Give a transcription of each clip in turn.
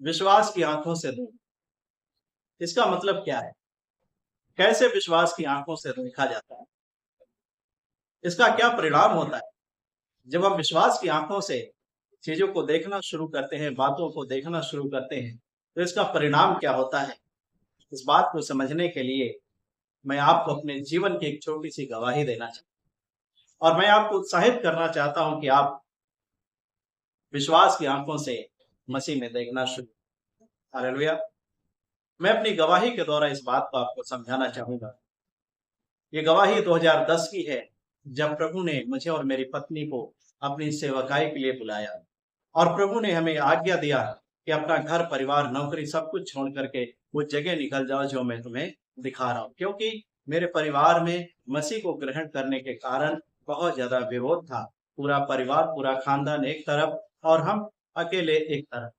विश्वास की आंखों से देखना। इसका मतलब क्या है? कैसे विश्वास की आंखों से देखा जाता है? इसका क्या परिणाम होता है? जब हम विश्वास की आंखों से चीजों को देखना शुरू करते हैं, बातों को देखना शुरू करते हैं, तो इसका परिणाम क्या होता है? इस बात को समझने के लिए मैं आपको अपने जीवन की एक छोटी सी गवाही देना चाहता हूं और मैं आपको उत्साहित करना चाहता हूं कि आप विश्वास की आंखों से मसीह में देखना शुरू। हालेलुया। मैं अपनी गवाही के द्वारा इस बात को आपको समझाना चाहूंगा। ये गवाही 2010 की है, जब प्रभु ने मुझे और मेरी पत्नी को अपनी सेवकाई के लिए बुलाया और प्रभु ने हमें आज्ञा दिया कि अपना घर परिवार नौकरी सब कुछ छोड़ करके वो जगह निकल जाओ जो मैं तुम्हें दिखा रहा हूँ। क्योंकि मेरे परिवार में मसीह को ग्रहण करने के कारण बहुत ज्यादा विरोध था। पूरा परिवार, पूरा खानदान एक तरफ और हम अकेले एक तरफ।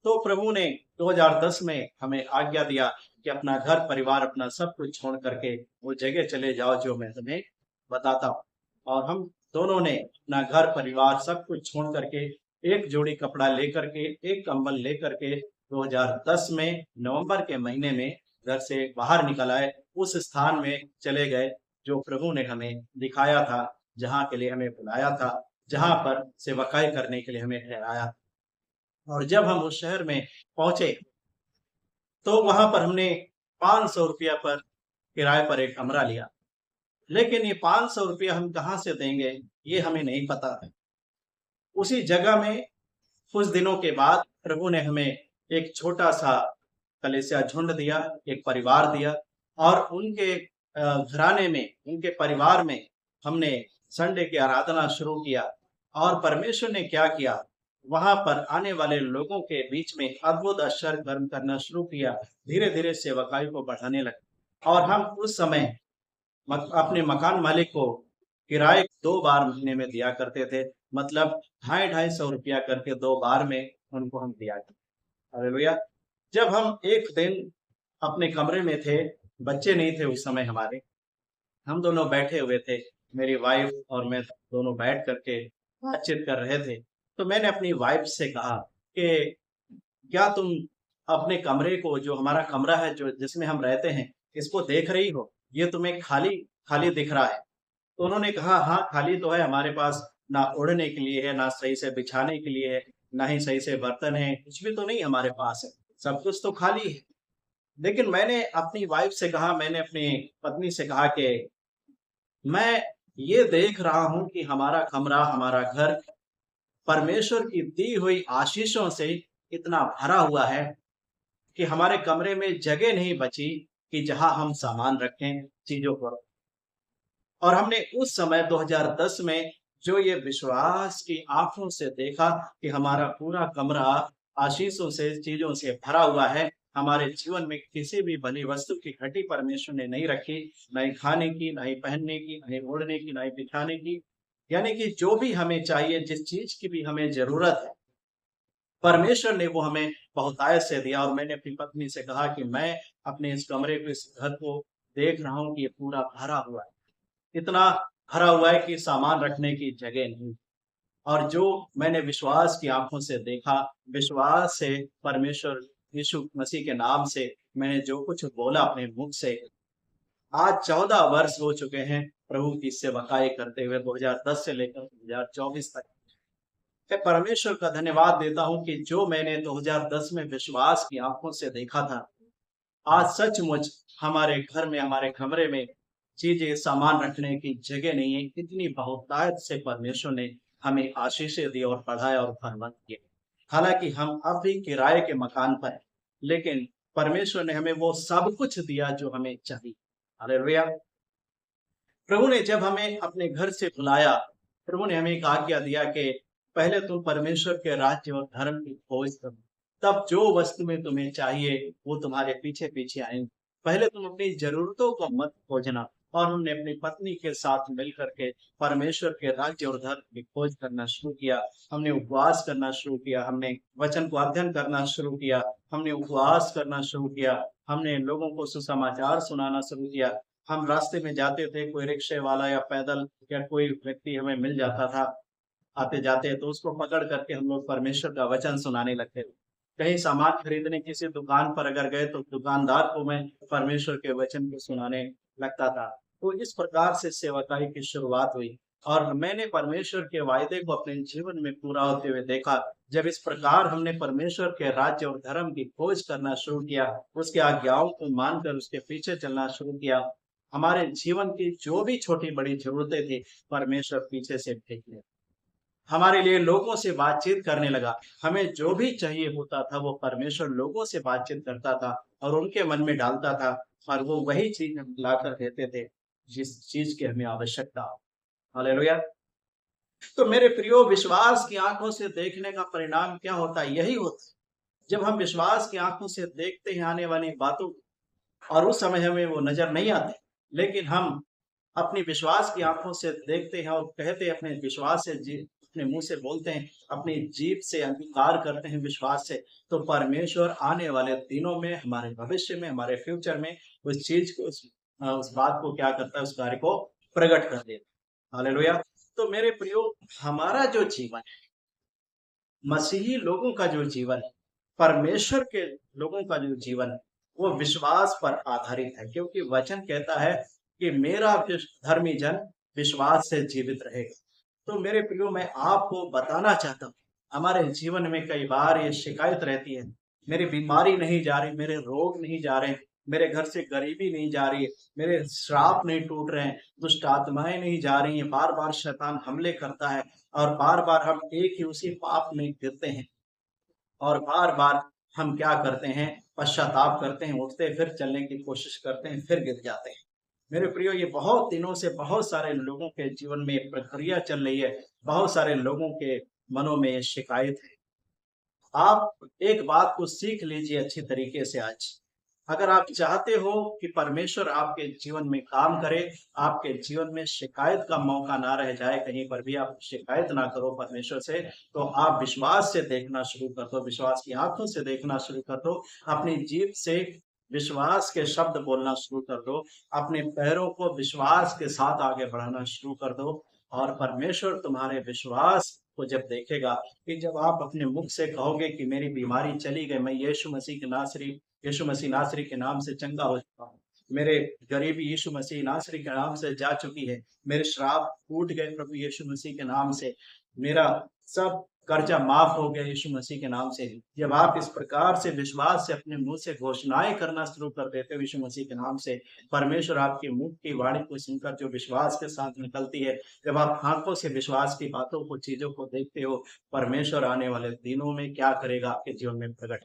तो प्रभु ने 2010 में हमें आज्ञा दिया कि अपना घर परिवार, अपना सब कुछ छोड़ करके वो जगह चले जाओ जो मैं तुम्हें बताता हूँ। और हम दोनों ने अपना घर परिवार सब कुछ छोड़ करके एक जोड़ी कपड़ा लेकर के, एक कंबल लेकर के 2010 में नवंबर के महीने में घर से बाहर निकल आए। उस स्थान में चले गए जो प्रभु ने हमें दिखाया था, जहाँ के लिए हमें बुलाया था, जहाँ पर सेवकाई करने के लिए हमें ठहराया। और जब हम उस शहर में पहुंचे तो वहां पर हमने 500 रुपया पर किराए पर एक कमरा लिया। लेकिन ये 500 रुपया हम कहाँ से देंगे, ये हमें नहीं पता है। उसी जगह में कुछ दिनों के बाद प्रभु ने हमें एक छोटा सा कलीसिया झुंड दिया, एक परिवार दिया। और उनके घराने में, उनके परिवार में हमने संडे की आराधना शुरू किया। और परमेश्वर ने क्या किया, वहां पर आने वाले लोगों के बीच में अद्भुत आश्चर्य कर्म करना शुरू किया। धीरे धीरे सेवकाई को बढ़ाने लगे और हम उस समय अपने मकान मालिक को किराए 2 बार महीने में दिया करते थे। मतलब 250 250 करके 2 बार में उनको हम दिया करते। हालेलुया। जब हम एक दिन अपने कमरे में थे, बच्चे नहीं थे उस समय हमारे, हम दोनों बैठे हुए थे, मेरी वाइफ और मैं दोनों बैठ करके बातचीत कर रहे थे। तो मैंने अपनी वाइफ से कहा कि क्या तुम अपने कमरे को, जो हमारा कमरा है, जो जिसमें हम रहते हैं, इसको देख रही हो? ये तुम्हें खाली खाली दिख रहा है। तो उन्होंने कहा, हाँ खाली तो है, हमारे पास ना ओढ़ने के लिए है, ना सही से बिछाने के लिए है, ना ही सही से बर्तन है, कुछ भी तो नहीं हमारे पास है, सब कुछ तो खाली है। लेकिन मैंने अपनी वाइफ से कहा, मैंने अपनी पत्नी से कहा कि मैं ये देख रहा हूं कि हमारा कमरा, हमारा घर परमेश्वर की दी हुई आशीषों से इतना भरा हुआ है कि हमारे कमरे में जगह नहीं बची कि जहां हम सामान रखें, चीजों को। और हमने उस समय 2010 में जो ये विश्वास की आंखों से देखा कि हमारा पूरा कमरा आशीषों से, चीजों से भरा हुआ है। हमारे जीवन में किसी भी भली वस्तु की घटी परमेश्वर ने नहीं रखी, ना ही खाने की, ना ही पहनने की, ना ही ओढ़ने की, ना ही बिछाने की। यानी कि जो भी हमें चाहिए, जिस चीज की भी हमें जरूरत है, परमेश्वर ने वो हमें बहुतायत से दिया। और मैंने अपनी पत्नी से कहा कि मैं अपने इस कमरे को, इस घर को देख रहा हूँ कि ये पूरा भरा हुआ है, इतना भरा हुआ है कि सामान रखने की जगह नहीं। और जो मैंने विश्वास की आंखों से देखा, विश्वास से परमेश्वर यीशु मसीह के नाम से मैंने जो कुछ बोला अपने मुख से, आज 14 वर्ष हो चुके हैं प्रभु की सेवकाई करते हुए, 2010 से लेकर 2024 तक। मैं परमेश्वर का धन्यवाद देता हूं कि जो मैंने 2010 में विश्वास की आंखों से देखा था, आज सचमुच हमारे घर में, हमारे कमरे में चीजें, सामान रखने की जगह नहीं है। इतनी बहुतायत से परमेश्वर ने हमें आशीषें दी और बढ़ाया और फरमान किए। हालांकि हम अब भी किराए के मकान पर हैं, लेकिन परमेश्वर ने हमें वो सब कुछ दिया जो हमें चाहिए। हालेलुया। प्रभु ने जब हमें अपने घर से बुलाया, प्रभु ने हमें एक आज्ञा दिया कि पहले तुम परमेश्वर के राज्य और धर्म की खोज करो, तब जो वस्तु में तुम्हें चाहिए वो तुम्हारे पीछे पीछे आएंगे। पहले तुम अपनी जरूरतों को मत खोजना। और हमने अपनी पत्नी के साथ मिलकर के परमेश्वर के राज्य और धर्म की खोज करना शुरू किया। हमने उपवास करना शुरू किया, हमने वचन को अध्ययन करना शुरू किया, हमने उपवास करना शुरू किया, हमने लोगों को सुसमाचार सुनाना शुरू किया। हम रास्ते में जाते थे, कोई रिक्शे वाला या पैदल या कोई व्यक्ति हमें मिल जाता था आते जाते, तो उसको पकड़ करके हम लोग परमेश्वर का वचन सुनाने लगते थे। कहीं सामान खरीदने किसी दुकान पर अगर गए तो दुकानदार को मैं परमेश्वर के वचन को सुनाने लगता था। तो इस प्रकार से सेवकाई की शुरुआत हुई और मैंने परमेश्वर के वायदे को अपने जीवन में पूरा होते हुए देखा। जब इस प्रकार हमने परमेश्वर के राज्य और धर्म की खोज करना शुरू किया, उसके आज्ञाओं को मानकर उसके पीछे चलना शुरू किया, हमारे जीवन की जो भी छोटी बड़ी जरूरतें थी, परमेश्वर पीछे से फेंक ले, हमारे लिए लोगों से बातचीत करने लगा। हमें जो भी चाहिए होता था वो परमेश्वर लोगों से बातचीत करता था और उनके मन में डालता था, और वो वही चीज हम लाकर देते थे जिस चीज की हमें आवश्यकता हो। हालेलुया। तो मेरे प्रियो, विश्वास की आंखों से देखने का परिणाम क्या होता है? यही होता है, जब हम विश्वास की आंखों से देखते हैं आने वाली बातों को, और उस समय हमें वो नजर नहीं आते, लेकिन हम अपनी विश्वास की आंखों से देखते हैं और कहते हैं, अपने विश्वास से अपने मुंह से बोलते हैं, अपनी जीभ से अंगीकार करते हैं विश्वास से, तो परमेश्वर आने वाले दिनों में, हमारे भविष्य में, हमारे फ्यूचर में उस चीज को, उस बात को क्या करता है, उस कार्य को प्रकट कर देता है। हालेलुया। तो मेरे प्रियो, हमारा जो जीवन है, मसीही लोगों का जो जीवन है, परमेश्वर के लोगों का जो जीवन है, वो विश्वास पर आधारित है, क्योंकि वचन कहता है कि मेरा धर्मी जन विश्वास से जीवित रहेगा। तो मेरे प्रियो, मैं आपको बताना चाहता हूँ, हमारे जीवन में कई बार ये शिकायत रहती है, मेरी बीमारी नहीं जा रही, मेरे रोग नहीं जा रहे, मेरे घर से गरीबी नहीं जा रही है, मेरे श्राप नहीं टूट रहे हैं, दुष्ट आत्माएं नहीं जा रही हैं, बार बार शैतान हमले करता है और बार बार हम एक ही उसी पाप में गिरते हैं, और बार बार हम क्या करते हैं, पश्चाताप करते हैं, उठते फिर चलने की कोशिश करते हैं, फिर गिर जाते हैं। मेरे प्रियो, ये बहुत दिनों से बहुत सारे लोगों के जीवन में एक प्रक्रिया चल रही है, बहुत सारे लोगों के मनों में ये शिकायत है। आप एक बात को सीख लीजिए अच्छी तरीके से आज। अगर आप चाहते हो कि परमेश्वर आपके जीवन में काम करे, आपके जीवन में शिकायत का मौका ना रह जाए, कहीं पर भी आप शिकायत ना करो परमेश्वर से, तो आप विश्वास से देखना शुरू कर दो, विश्वास की आंखों से देखना शुरू कर दो, अपनी जीभ से विश्वास के शब्द बोलना शुरू कर दो, अपने पैरों को विश्वास के साथ आगे बढ़ाना शुरू कर दो, और परमेश्वर तुम्हारे विश्वास को जब देखेगा, कि जब आप अपने मुख से कहोगे कि मेरी बीमारी चली गई, मैं यीशु मसीह नासरी के नाम से चंगा हो चुका हूँ, मेरे गरीबी यीशु मसीह नासरी के नाम से जा चुकी है, मेरे श्राप टूट गए प्रभु यीशु मसीह के नाम से, मेरा सब कर्जा माफ हो गया यीशु मसीह के नाम से। जब आप इस प्रकार से विश्वास से अपने मुंह से घोषणाएं करना शुरू कर देते हो यीशु मसीह के नाम से, परमेश्वर आपके मुख की वाणी को सुनकर जो विश्वास के साथ निकलती है, जब आप आंखों से विश्वास की बातों को, चीजों को देखते हो, परमेश्वर आने वाले दिनों में क्या करेगा आपके जीवन में प्रकट।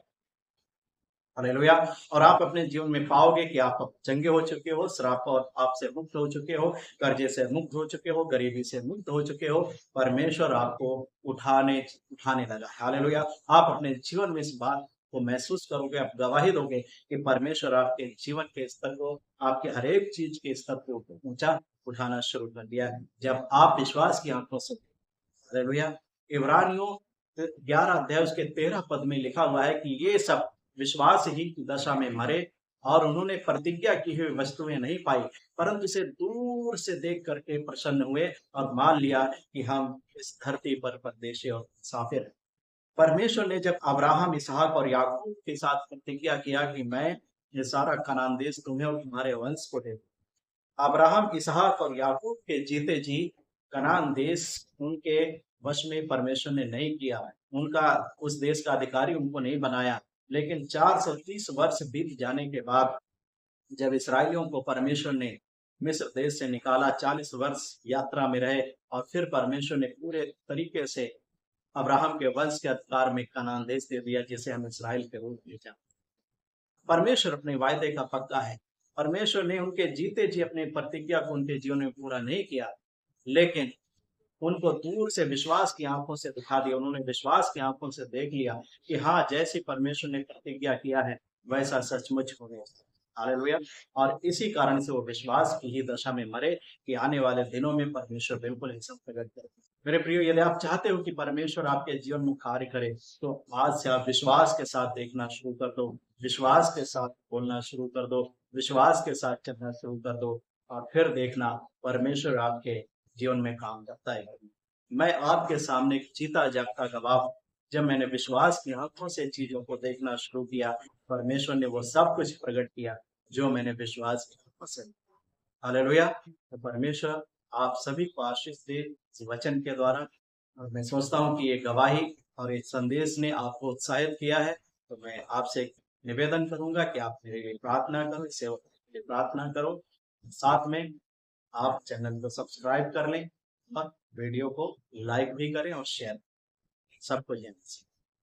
हालेलुया। और आप अपने जीवन में पाओगे कि आप अब चंगे हो चुके हो, श्राप और पाप से मुक्त हो चुके हो, कर्जे से मुक्त हो चुके हो, गरीबी से मुक्त हो चुके हो, परमेश्वर आपको उठाने उठाने लगा। हालेलुया। आप अपने जीवन में इस बात को महसूस करोगे, आप गवाही दोगे कि परमेश्वर आपके जीवन के स्तर को, आपके हर एक चीज के स्तर को ऊंचा उठाना शुरू कर दिया है, जब आप विश्वास की आंखों से। हालेलुया। इब्रानियों 11 अध्याय उसके 13 पद में लिखा हुआ है कि ये सब विश्वास ही की दशा में मरे, और उन्होंने प्रतिज्ञा की हुई वस्तुएं नहीं पाई, परंतु इसे दूर से देख करके प्रसन्न हुए और मान लिया कि हम इस धरती पर परदेशी और मुसाफिर हैं। परमेश्वर ने जब अब्राहम, इसहाक और याकूब के साथ प्रतिज्ञा किया कि मैं ये सारा कनान देश तुम्हें और तुम्हारे वंश को दे, अब्राहम, इसहाक और याकूब के जीते जी कनान देश उनके वश में परमेश्वर ने नहीं किया, उनका उस देश का अधिकारी उनको नहीं बनाया। लेकिन 430 वर्ष बीत जाने के बाद जब इसराइलियों को परमेश्वर ने मिस्र देश से निकाला, 40 वर्ष यात्रा में रहे, और फिर परमेश्वर ने पूरे तरीके से अब्राहम के वंश के अधिकार में कनान देश दे दिया, जिसे हम इसराइल के रूप में जानते। परमेश्वर अपने वायदे का पक्का है। परमेश्वर ने उनके जीते जी अपनी प्रतिज्ञा को उनके जीवन में पूरा नहीं किया, लेकिन उनको दूर से विश्वास की आंखों से दिखा दिया। उन्होंने विश्वास की आंखों से देख लिया कि हाँ, जैसी परमेश्वर ने प्रतिज्ञा किया है वैसा सचमुच हो गया। हालेलुया। और इसी कारण से वो विश्वास की ही दशा में मरे, कि आने वाले दिनों में परमेश्वर बिल्कुल ही सब प्रकट करे। मेरे प्रियो, यदि आप चाहते हो कि परमेश्वर आपके जीवन में कार्य करे, तो आज से आप विश्वास के साथ देखना शुरू कर दो, विश्वास के साथ बोलना शुरू कर दो, विश्वास के साथ चलना शुरू कर दो, और फिर देखना परमेश्वर आपके जीवन में काम करता है। मैं आपके सामने एक जीता जागता गवाह हूं। जब मैंने विश्वास की आंखों से चीजों को देखना शुरू किया, परमेश्वर ने वो सब कुछ प्रकट किया जो मैंने विश्वास की आंखों से। हालेलुया। तो परमेश्वर आप सभी को आशीष दे इस वचन के द्वारा। और मैं सोचता हूँ कि ये गवाही और ये संदेश ने आपको उत्साहित किया है। तो मैं आपसे एक निवेदन करूंगा कि आप मेरे लिए प्रार्थना करो, इसे प्रार्थना करो। साथ में आप चैनल को सब्सक्राइब कर लें और वीडियो को लाइक भी करें और शेयर सबको जय मसीह।